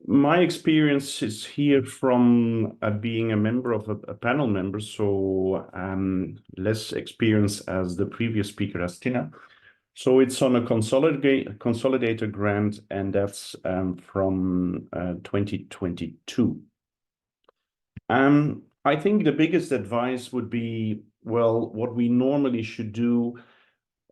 My experience is here from being a member of a panel member, so less experience as the previous speaker, as Tina. So it's on a consolidator grant, and that's from 2022. I think the biggest advice would be, well, what we normally should do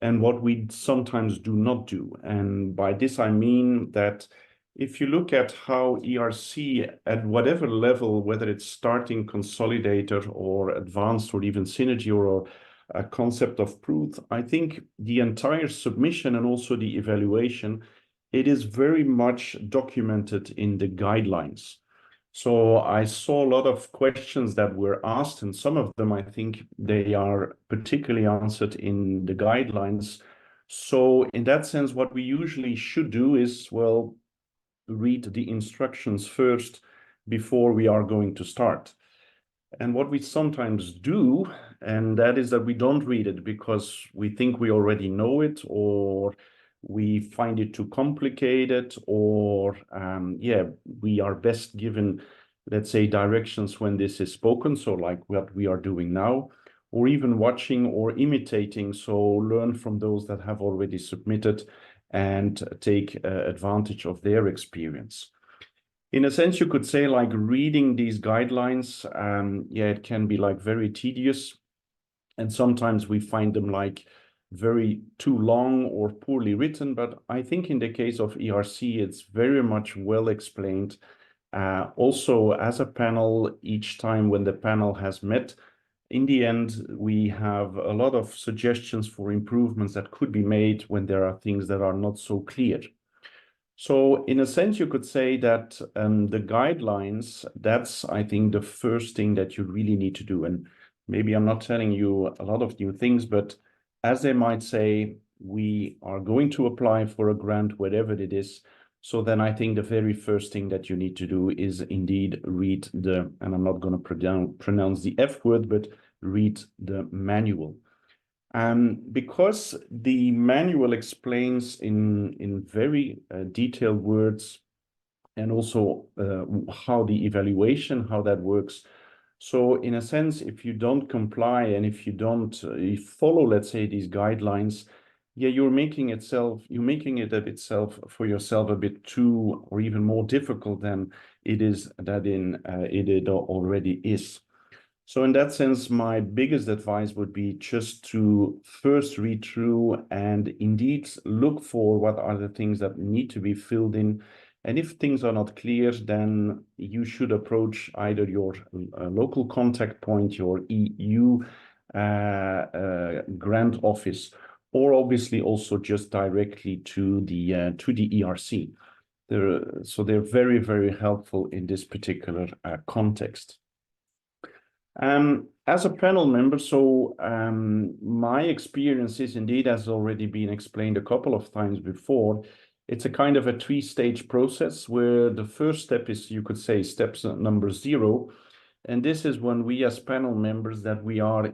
and what we sometimes do not do. And by this, I mean that if you look at how ERC at whatever level, whether it's starting consolidator or advanced or even synergy or a concept of proof, I think the entire submission and also the evaluation, it is very much documented in the guidelines. So I saw a lot of questions that were asked, and some of them, I think they are particularly answered in the guidelines. So in that sense, what we usually should do is, well, read the instructions first before we are going to start. And what we sometimes do, and that is that we don't read it because we think we already know it, or we find it too complicated, or we are best given, let's say, directions when this is spoken, so like what we are doing now, or even watching or imitating, so learn from those that have already submitted and take advantage of their experience. In a sense, you could say, like, reading these guidelines, it can be like very tedious, and sometimes we find them like very too long or poorly written. But I think in the case of ERC, it's very much well explained. Also, as a panel, each time when the panel has met, in the end, we have a lot of suggestions for improvements that could be made when there are things that are not so clear. So in a sense, you could say that the guidelines, that's, I think, the first thing that you really need to do. And maybe I'm not telling you a lot of new things, but as they might say, we are going to apply for a grant, whatever it is. So then I think the very first thing that you need to do is indeed read and I'm not going to pronounce the F word, but read the manual. Because the manual explains in very detailed words, and also how the evaluation, how that works. So in a sense, if you don't comply and if you don't follow, let's say, these guidelines, you're making it for yourself a bit too, or even more difficult than it is that it already is. So in that sense, my biggest advice would be just to first read through and indeed look for what are the things that need to be filled in. And if things are not clear, then you should approach either your local contact point, your EU grant office, or obviously also just directly to the ERC. So they're very, very helpful in this particular context. As a panel member, so my experience is indeed, as already been explained a couple of times before, it's a kind of a three-stage process where the first step is, you could say, steps number 0. And this is when we as panel members that we are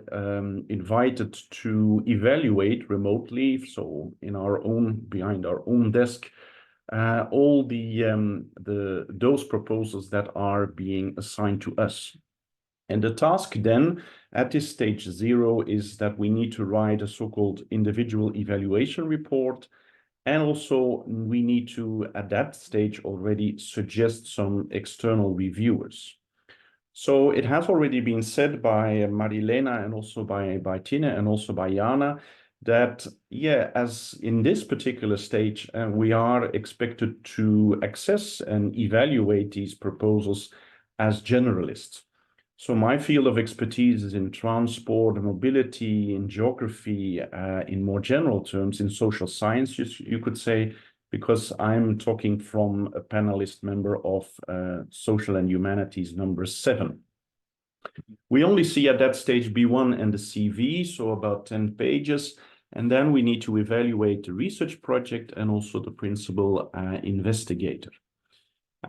invited to evaluate remotely, so behind our own desk, all those proposals that are being assigned to us. And the task then at this stage 0 is that we need to write a so-called individual evaluation report. And also we need to, at that stage already, suggest some external reviewers. So it has already been said by Marilena and also by Tina and also by Jana that, as in this particular stage, we are expected to access and evaluate these proposals as generalists. So my field of expertise is in transport, mobility, in geography, in more general terms, in social science, you could say, because I'm talking from a panelist member of Social and Humanities number 7. We only see at that stage B1 and the CV, so about 10 pages, and then we need to evaluate the research project and also the principal investigator.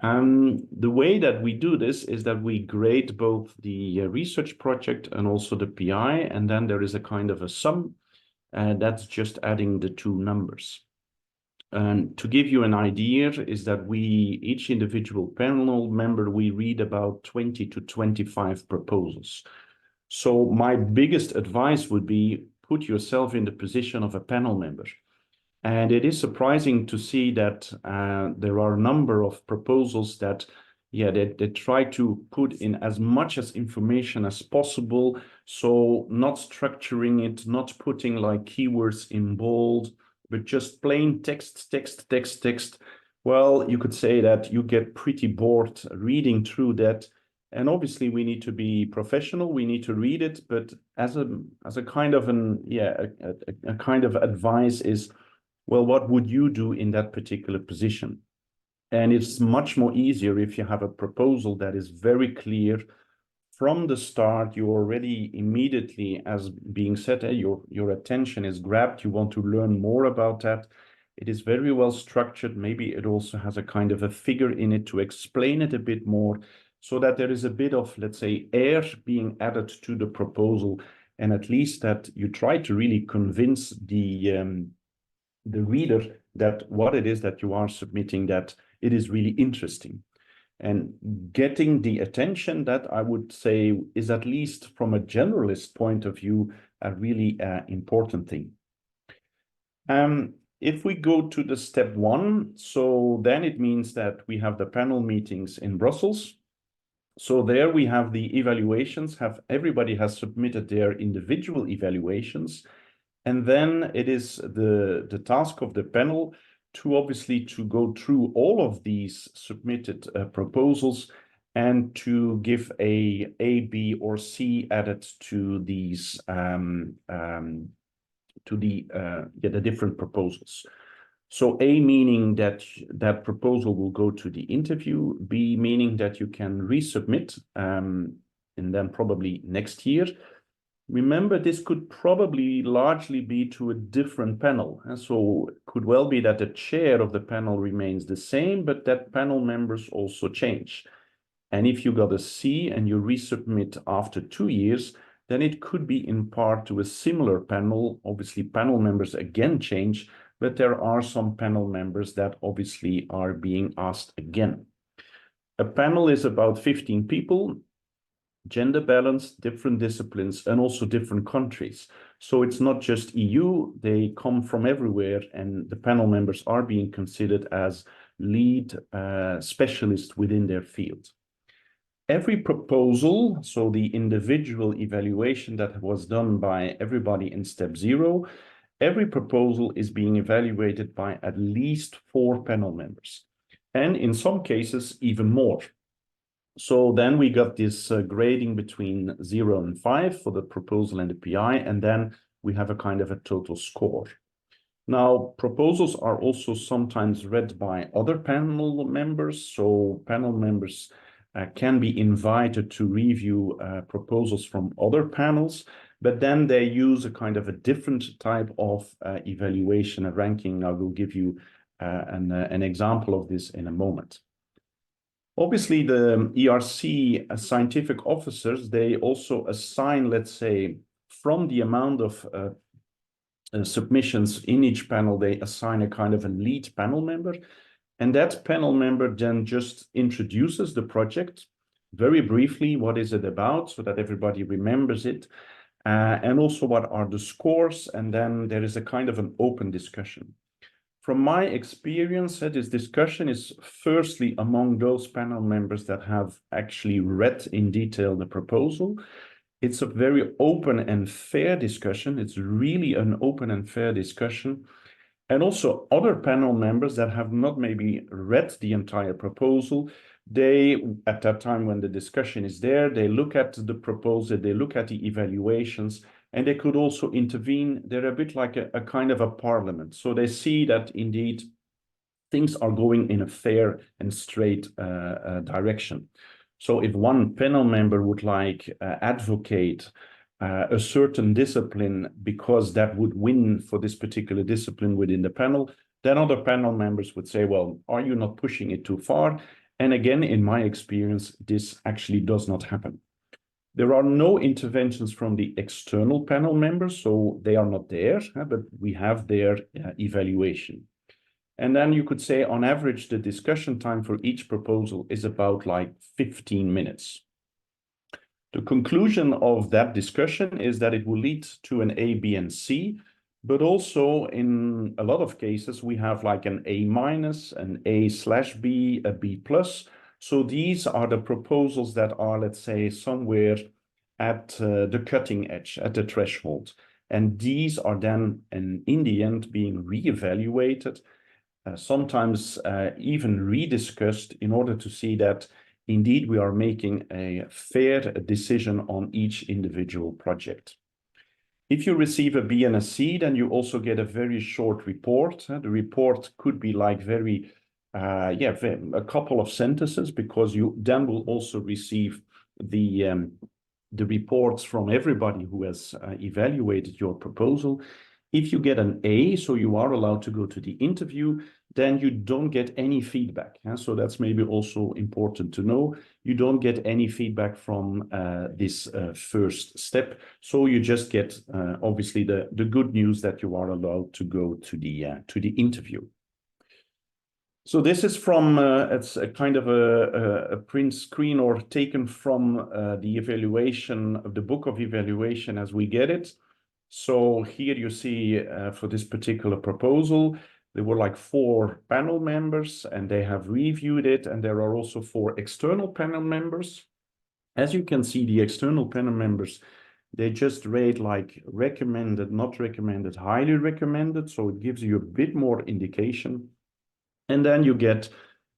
The way that we do this is that we grade both the research project and also the PI, and then there is a kind of a sum, that's just adding the two numbers. And to give you an idea is that each individual panel member, we read about 20 to 25 proposals. So my biggest advice would be put yourself in the position of a panel member. And it is surprising to see that there are a number of proposals that, they try to put in as much as information as possible. So not structuring it, not putting like keywords in bold, but just plain text, text, text, text. Well, you could say that you get pretty bored reading through that. And obviously we need to be professional. We need to read it, but as a kind of a kind of advice is, well, what would you do in that particular position? And it's much more easier if you have a proposal that is very clear from the start. You already immediately, as being said, your attention is grabbed. You want to learn more about that. It is very well structured. Maybe it also has a kind of a figure in it to explain it a bit more, so that there is a bit of, let's say, air being added to the proposal, and at least that you try to really convince the reader that what it is that you are submitting, that it is really interesting. And getting the attention, that I would say is, at least from a generalist point of view, a really important thing. If we go to the step 1, so then it means that we have the panel meetings in Brussels. So there we have the evaluations, everybody has submitted their individual evaluations. And then it is the task of the panel to obviously to go through all of these submitted proposals and to give a B, or C added to these the different proposals. So A meaning that that proposal will go to the interview, B meaning that you can resubmit, and then probably next year. Remember, this could probably largely be to a different panel. So it could well be that the chair of the panel remains the same, but that panel members also change. And if you got a C and you resubmit after 2 years, then it could be in part to a similar panel. Obviously, panel members again change, but there are some panel members that obviously are being asked again. A panel is about 15 people. Gender balance, different disciplines, and also different countries. So it's not just EU, they come from everywhere, and the panel members are being considered as lead specialists within their field. Every proposal, so the individual evaluation that was done by everybody in step 0, every proposal is being evaluated by at least 4 panel members, and in some cases even more. So then we got this grading between 0 and 5 for the proposal and the PI, and then we have a kind of a total score. Now, proposals are also sometimes read by other panel members. So panel members can be invited to review proposals from other panels, but then they use a kind of a different type of evaluation, a ranking. I will give you an example of this in a moment. Obviously, the ERC scientific officers, they also assign, let's say, from the amount of submissions in each panel, they assign a kind of a lead panel member. And that panel member then just introduces the project very briefly. What is it about, so that everybody remembers it? And also what are the scores? And then there is a kind of an open discussion. From my experience, this discussion is firstly among those panel members that have actually read in detail the proposal. It's a very open and fair discussion. It's really an open and fair discussion. And also other panel members that have not maybe read the entire proposal, they, at that time when the discussion is there, they look at the proposal, they look at the evaluations, and they could also intervene. They're a bit like a kind of a parliament. So they see that indeed things are going in a fair and straight direction. So if one panel member would like advocate a certain discipline because that would win for this particular discipline within the panel, then other panel members would say, well, are you not pushing it too far? And again, in my experience, this actually does not happen. There are no interventions from the external panel members, so they are not there, but we have their evaluation. And then you could say on average, the discussion time for each proposal is about like 15 minutes. The conclusion of that discussion is that it will lead to an A, B, and C, but also in a lot of cases, we have like an A minus, an A/B, a B plus. So these are the proposals that are, let's say, somewhere at the cutting edge, at the threshold. And these are then, in the end, being reevaluated, sometimes even rediscussed in order to see that indeed we are making a fair decision on each individual project. If you receive a B and a C, then you also get a very short report. The report could be like a couple of sentences, because you then will also receive the reports from everybody who has evaluated your proposal. If you get an A, so you are allowed to go to the interview, then you don't get any feedback. So that's maybe also important to know. You don't get any feedback from this first step. So you just get obviously the good news that you are allowed to go to the interview. So this is from, it's a kind of a print screen or taken from the evaluation of the book of evaluation as we get it. So here you see for this particular proposal, there were like 4 panel members and they have reviewed it. And there are also 4 external panel members. As you can see, the external panel members, they just rate like recommended, not recommended, highly recommended. So it gives you a bit more indication. And then you get,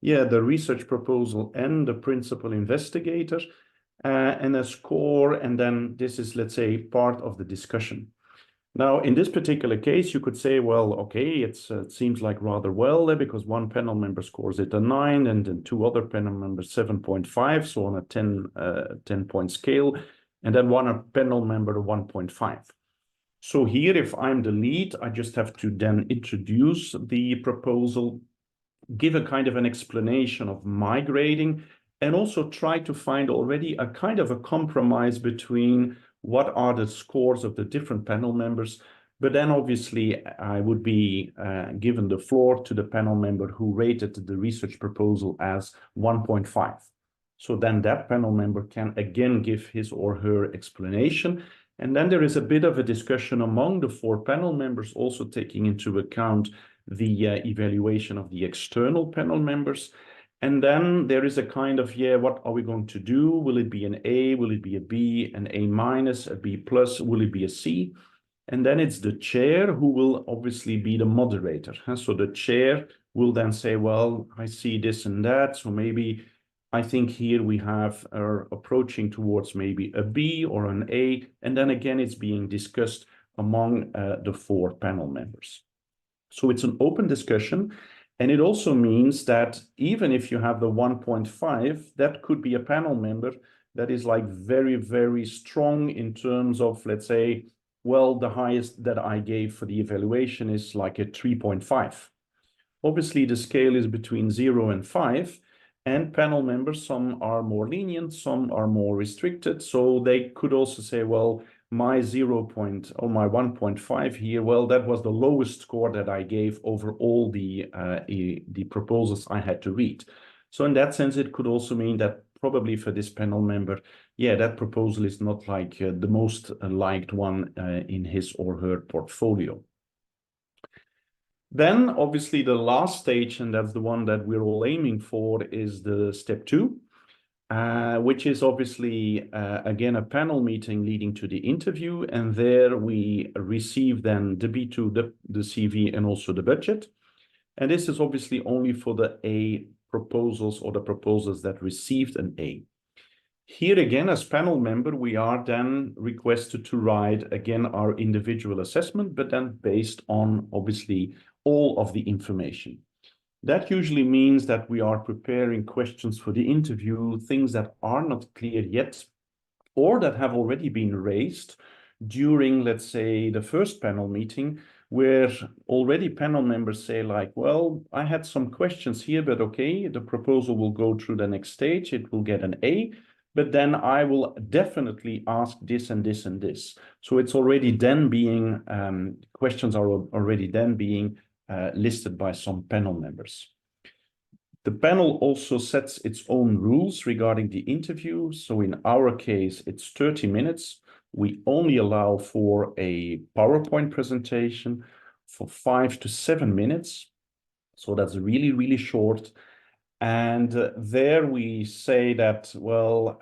the research proposal and the principal investigator and a score. And then this is, let's say, part of the discussion. Now, in this particular case, you could say, well, okay, it seems like rather well there, because one panel member scores it a 9 and then 2 other panel members 7.5, so on a 10-point scale, and then one panel member 1.5. So here, if I'm the lead, I just have to then introduce the proposal, give a kind of an explanation of my grading, and also try to find already a kind of a compromise between what are the scores of the different panel members. But then obviously I would be given the floor to the panel member who rated the research proposal as 1.5. So then that panel member can again give his or her explanation. And then there is a bit of a discussion among the 4 panel members, also taking into account the evaluation of the external panel members. And then there is a kind of, what are we going to do? Will it be an A? Will it be a B? An A minus, a B plus? Will it be a C? And then it's the chair who will obviously be the moderator. So the chair will then say, well, I see this and that. So maybe I think here we are approaching towards maybe a B or an A. And then again, it's being discussed among the 4 panel members. So it's an open discussion. And it also means that even if you have the 1.5, that could be a panel member that is like very, very strong in terms of, let's say, well, the highest that I gave for the evaluation is like a 3.5. Obviously, the scale is between 0 and 5. And panel members, some are more lenient, some are more restricted. So they could also say, well, my 1.5 here, well, that was the lowest score that I gave over all the proposals I had to read. So in that sense, it could also mean that probably for this panel member, that proposal is not like the most liked one in his or her portfolio. Then obviously the last stage, and that's the one that we're all aiming for, is the step 2. Which is obviously, again, a panel meeting leading to the interview. And there we receive then the B2, the CV, and also the budget. And this is obviously only for the A proposals or the proposals that received an A. Here again, as panel member, we are then requested to write, again, our individual assessment, but then based on, obviously, all of the information. That usually means that we are preparing questions for the interview, things that are not clear yet, or that have already been raised during, let's say, the first panel meeting, where already panel members say like, well, I had some questions here, but okay, the proposal will go through the next stage, it will get an A, but then I will definitely ask this and this and this. So it's already then being, questions are already then being listed by some panel members. The panel also sets its own rules regarding the interview. So in our case, it's 30 minutes. We only allow for a PowerPoint presentation for 5 to 7 minutes. So that's really, really short. And there we say that, well,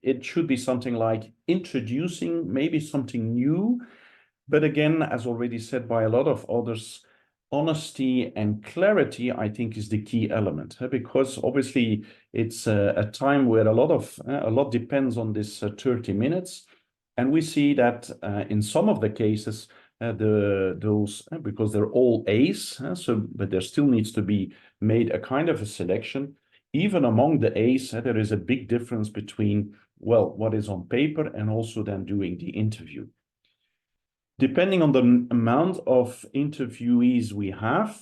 it should be something like introducing maybe something new. But again, as already said by a lot of others, honesty and clarity, I think, is the key element, because obviously it's a time where a lot depends on this 30 minutes. And we see that in some of the cases, because they're all A's, but there still needs to be made a kind of a selection. Even among the A's, there is a big difference between, well, what is on paper and also then doing the interview. Depending on the amount of interviewees we have,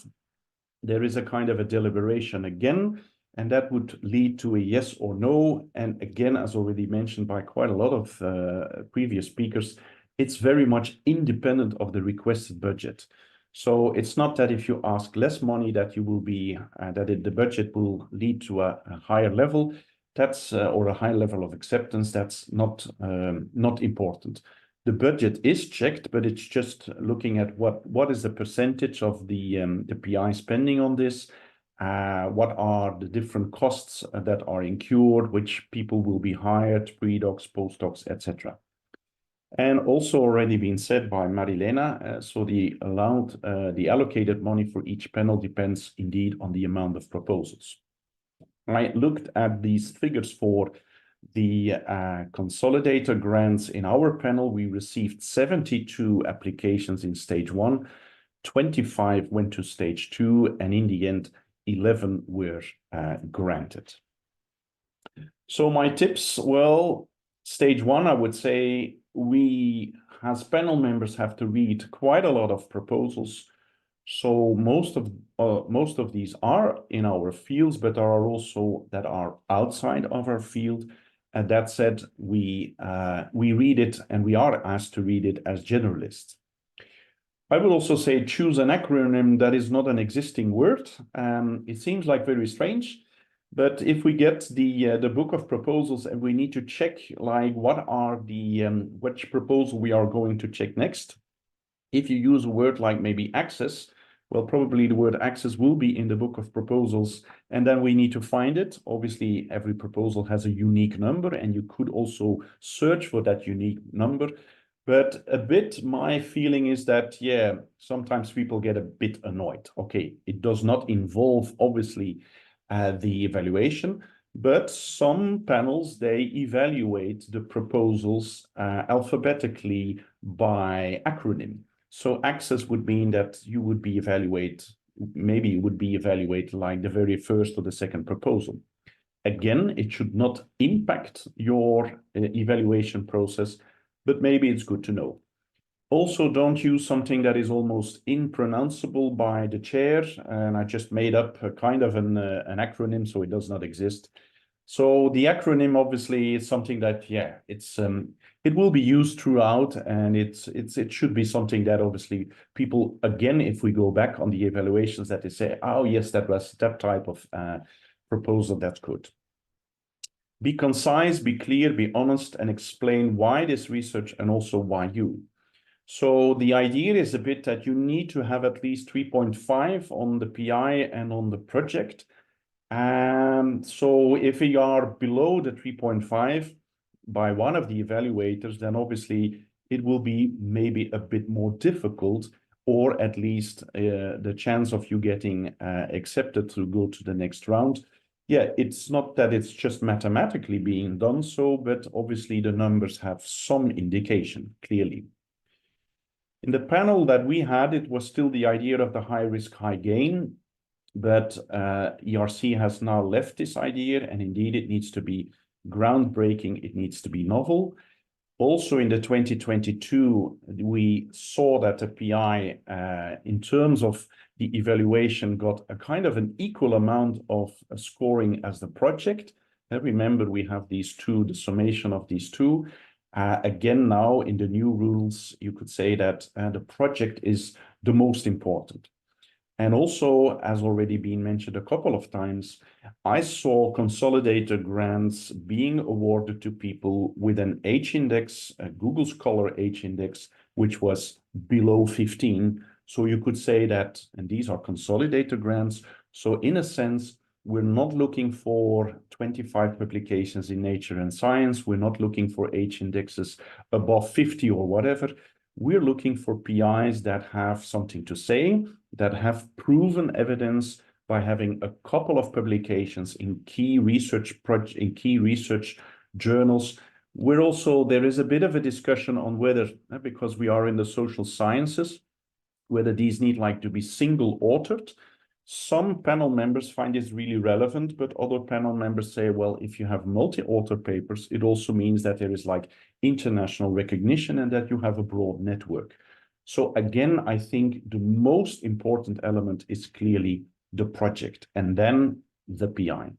there is a kind of a deliberation again, and that would lead to a yes or no. And again, as already mentioned by quite a lot of previous speakers, it's very much independent of the requested budget. So it's not that if you ask less money that you will be, the budget will lead to a higher level. That's or a high level of acceptance. That's not important. The budget is checked, but it's just looking at what is the percentage of the PI spending on this, what are the different costs that are incurred, which people will be hired, pre-docs, post-docs, etc. And also already been said by Marilena, so the allocated money for each panel depends indeed on the amount of proposals. I looked at these figures for the Consolidator grants. In our panel, we received 72 applications in stage 1, 25 went to stage 2, and in the end, 11 were granted. So my tips, well, stage 1, I would say we, as panel members, have to read quite a lot of proposals. So most of these are in our fields, but there are also that are outside of our field. And that said, we read it and we are asked to read it as generalists. I would also say choose an acronym that is not an existing word. It seems like very strange, but if we get the book of proposals and we need to check like what are the which proposal we are going to check next, if you use a word like maybe access, well, probably the word access will be in the book of proposals, and then we need to find it. Obviously, every proposal has a unique number, and you could also search for that unique number. But a bit, my feeling is that, yeah, sometimes people get a bit annoyed. Okay, it does not involve, obviously, the evaluation, but some panels, they evaluate the proposals alphabetically by acronym. So access would mean that you would be maybe you would be evaluated like the very first or the second proposal. Again, it should not impact your evaluation process, but maybe it's good to know. Also, don't use something that is almost impronounceable by the chair. And I just made up a kind of an acronym, so it does not exist. So the acronym obviously is something that, yeah, it will be used throughout, and it should be something that obviously people, again, if we go back on the evaluations, that they say, oh yes, that was that type of proposal, that's good. Be concise, be clear, be honest, and explain why this research and also why you. So the idea is a bit that you need to have at least 3.5 on the PI and on the project. So if you are below the 3.5 by one of the evaluators, then obviously it will be maybe a bit more difficult, or at least the chance of you getting accepted to go to the next round. Yeah, it's not that it's just mathematically being done so, but obviously the numbers have some indication, clearly. In the panel that we had, it was still the idea of the high risk, high gain. But ERC has now left this idea, and indeed it needs to be groundbreaking, it needs to be novel. Also in the 2022, we saw that the PI, in terms of the evaluation, got a kind of an equal amount of scoring as the project. And remember, we have these two, the summation of these two. Again, now in the new rules, you could say that the project is the most important. And also, as already been mentioned a couple of times, I saw consolidator grants being awarded to people with an H-index, a Google Scholar H-index, which was below 15. So you could say that, and these are consolidator grants. So in a sense, we're not looking for 25 publications in Nature and Science. We're not looking for H-indexes above 50 or whatever. We're looking for PIs that have something to say, that have proven evidence by having a couple of publications in key research journals. There is a bit of a discussion on whether, because we are in the social sciences, whether these need to be single authored. Some panel members find this really relevant, but other panel members say, well, if you have multi-author papers, it also means that there is international recognition and that you have a broad network. So again, I think the most important element is clearly the project and then the PI.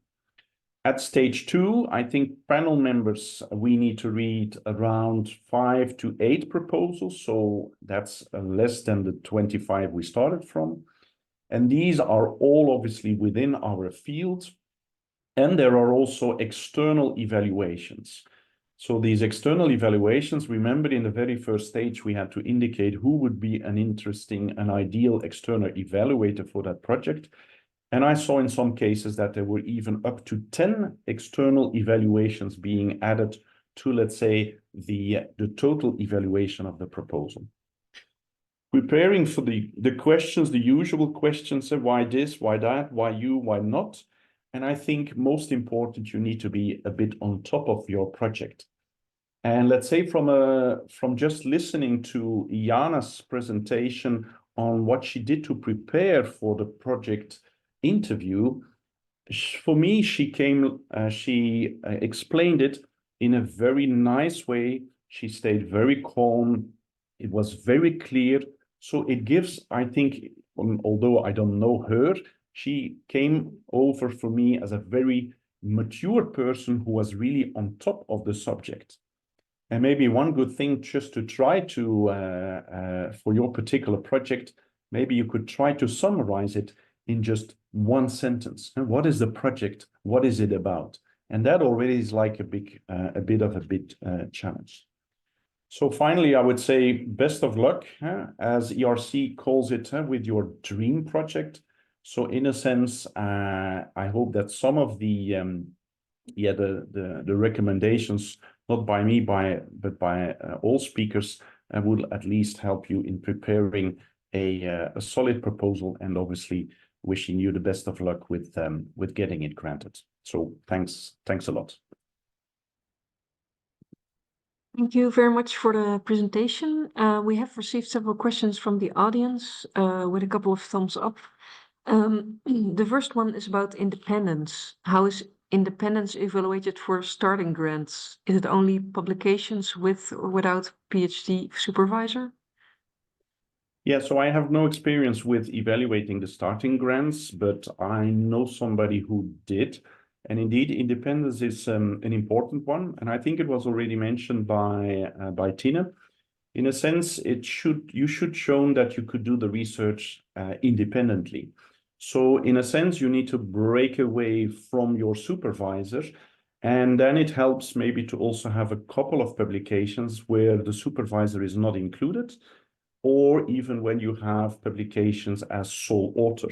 At stage 2, I think panel members, we need to read around 5 to 8 proposals. So that's less than the 25 we started from. And these are all obviously within our field. And there are also external evaluations. So these external evaluations, remember in the very first stage, we had to indicate who would be an ideal external evaluator for that project. And I saw in some cases that there were even up to 10 external evaluations being added to, let's say, the total evaluation of the proposal. Preparing for the questions, the usual questions, why this, why that, why you, why not? And I think most important, you need to be a bit on top of your project. And let's say from just listening to Jana's presentation on what she did to prepare for the project interview, for me, she explained it in a very nice way. She stayed very calm. It was very clear. So it gives, I think, although I don't know her, she came over for me as a very mature person who was really on top of the subject. And maybe one good thing just to try to, for your particular project, maybe you could try to summarize it in just one sentence. And what is the project? What is it about? And that already is like a bit of a challenge. So finally, I would say best of luck, as ERC calls it, with your dream project. So in a sense, I hope that some of the recommendations, not by me, but by all speakers, will at least help you in preparing a solid proposal, and obviously wishing you the best of luck with getting it granted. So thanks a lot. Thank you very much for the presentation. We have received several questions from the audience with a couple of thumbs up. The first one is about independence. How is independence evaluated for starting grants? Is it only publications with or without PhD supervisor? Yeah, so I have no experience with evaluating the starting grants, but I know somebody who did. And indeed, independence is an important one. And I think it was already mentioned by Tina. In a sense, you should show that you could do the research independently. So in a sense, you need to break away from your supervisor. And then it helps maybe to also have a couple of publications where the supervisor is not included, or even when you have publications as sole author.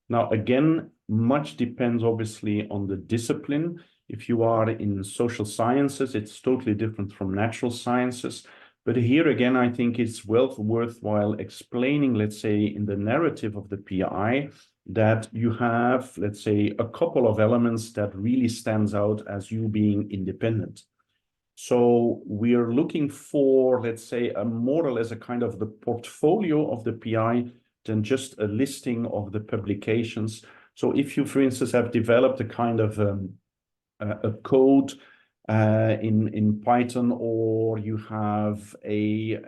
Now, again, much depends obviously on the discipline. If you are in social sciences, it's totally different from natural sciences. But here again, I think it's worthwhile explaining, let's say, in the narrative of the PI, that you have, let's say, a couple of elements that really stands out as you being independent. So we are looking for, let's say, more or less a kind of the portfolio of the PI than just a listing of the publications. So if you, for instance, have developed a kind of a code in Python, or you have a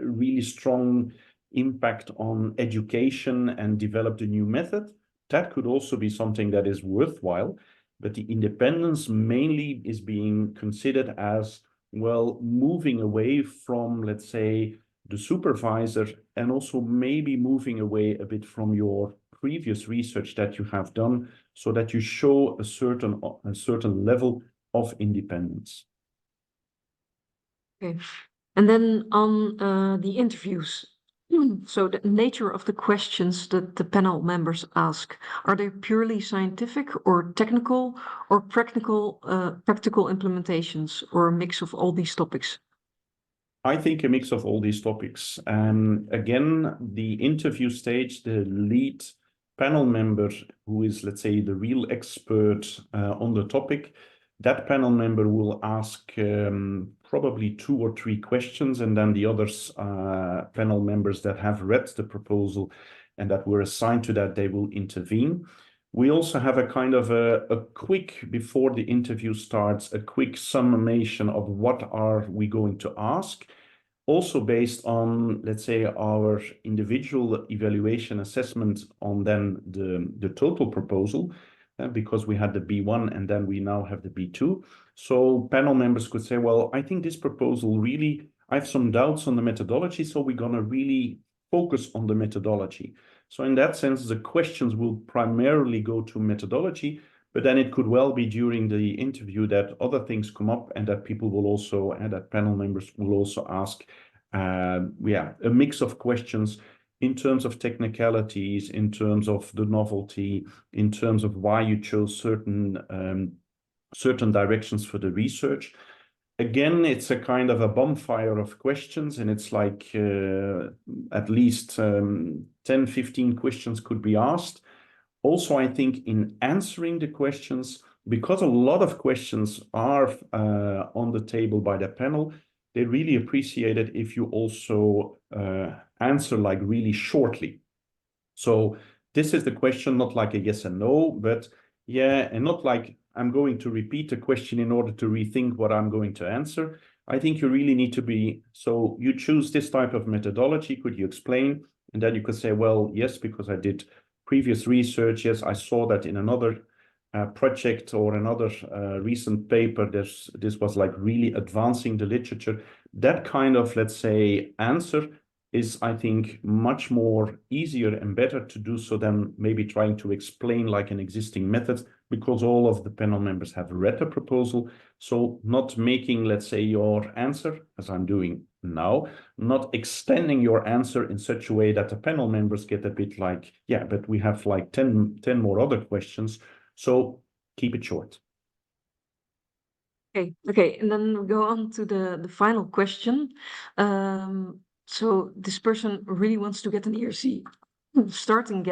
really strong impact on education and developed a new method, that could also be something that is worthwhile. But the independence mainly is being considered as, well, moving away from, let's say, the supervisor, and also maybe moving away a bit from your previous research that you have done, so that you show a certain level of independence. Okay. And then on the interviews. So the nature of the questions that the panel members ask, are they purely scientific or technical or practical implementations, or a mix of all these topics? I think a mix of all these topics. And again, the interview stage, the lead panel member, who is, let's say, the real expert on the topic, that panel member will ask probably 2 or 3 questions, and then the others panel members that have read the proposal and that were assigned to that, they will intervene. We also have a kind of a quick, before the interview starts, a quick summation of what are we going to ask, also based on, let's say, our individual evaluation assessment on then the total proposal, because we had the B1 and then we now have the B2. So panel members could say, well, I think this proposal really, I have some doubts on the methodology, so we're going to really focus on the methodology. So in that sense, the questions will primarily go to methodology, but then it could well be during the interview that other things come up, and that people will also, and that panel members will also ask, a mix of questions in terms of technicalities, in terms of the novelty, in terms of why you chose certain directions for the research. Again, it's a kind of a bonfire of questions, and it's like at least 10, 15 questions could be asked. Also, I think in answering the questions, because a lot of questions are on the table by the panel, they really appreciate it if you also answer like really shortly. So this is the question, not like a yes and no, but yeah, and not like I'm going to repeat the question in order to rethink what I'm going to answer. I think you really need to be, so you choose this type of methodology, could you explain? And then you could say, well, yes, because I did previous research, yes, I saw that in another project or another recent paper, this was like really advancing the literature. That kind of, let's say, answer is, I think, much more easier and better to do so than maybe trying to explain like an existing method, because all of the panel members have read the proposal. So not making, let's say, your answer, as I'm doing now, not extending your answer in such a way that the panel members get a bit like, yeah, but we have like 10 more other questions. So keep it short. Okay, and then we go on to the final question. So this person really wants to get an ERC starting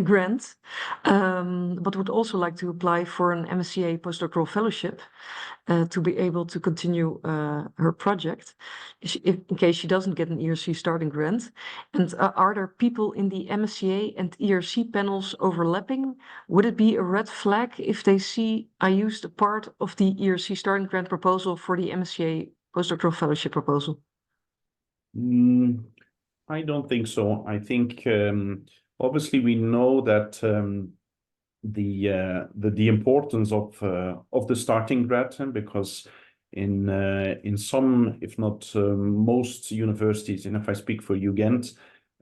grant, but would also like to apply for an MSCA postdoctoral fellowship to be able to continue her project in case she doesn't get an ERC starting grant. And are there people in the MSCA and ERC panels overlapping? Would it be a red flag if they see I used a part of the ERC starting grant proposal for the MSCA postdoctoral fellowship proposal? I don't think so. I think obviously we know that the importance of the starting grant, because in some, if not most universities, and if I speak for Gent,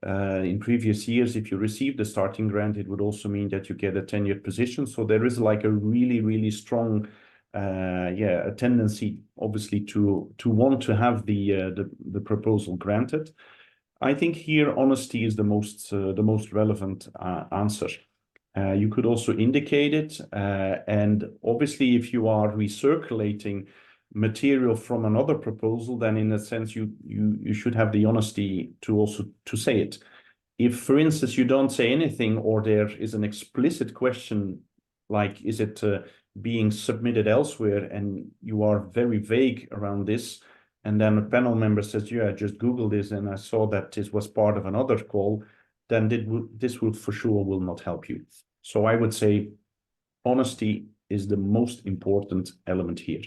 in previous years, if you received the starting grant, it would also mean that you get a tenured position. So there is like a really strong a tendency, obviously, to want to have the proposal granted. I think here honesty is the most relevant answer. You could also indicate it, and obviously, if you are recirculating material from another proposal, then in a sense you should have the honesty to also to say it. If, for instance, you don't say anything, or there is an explicit question like, is it being submitted elsewhere, and you are very vague around this, and then a panel member says, yeah, I just Googled this and I saw that this was part of another call, then this will for sure will not help you. So I would say honesty is the most important element here.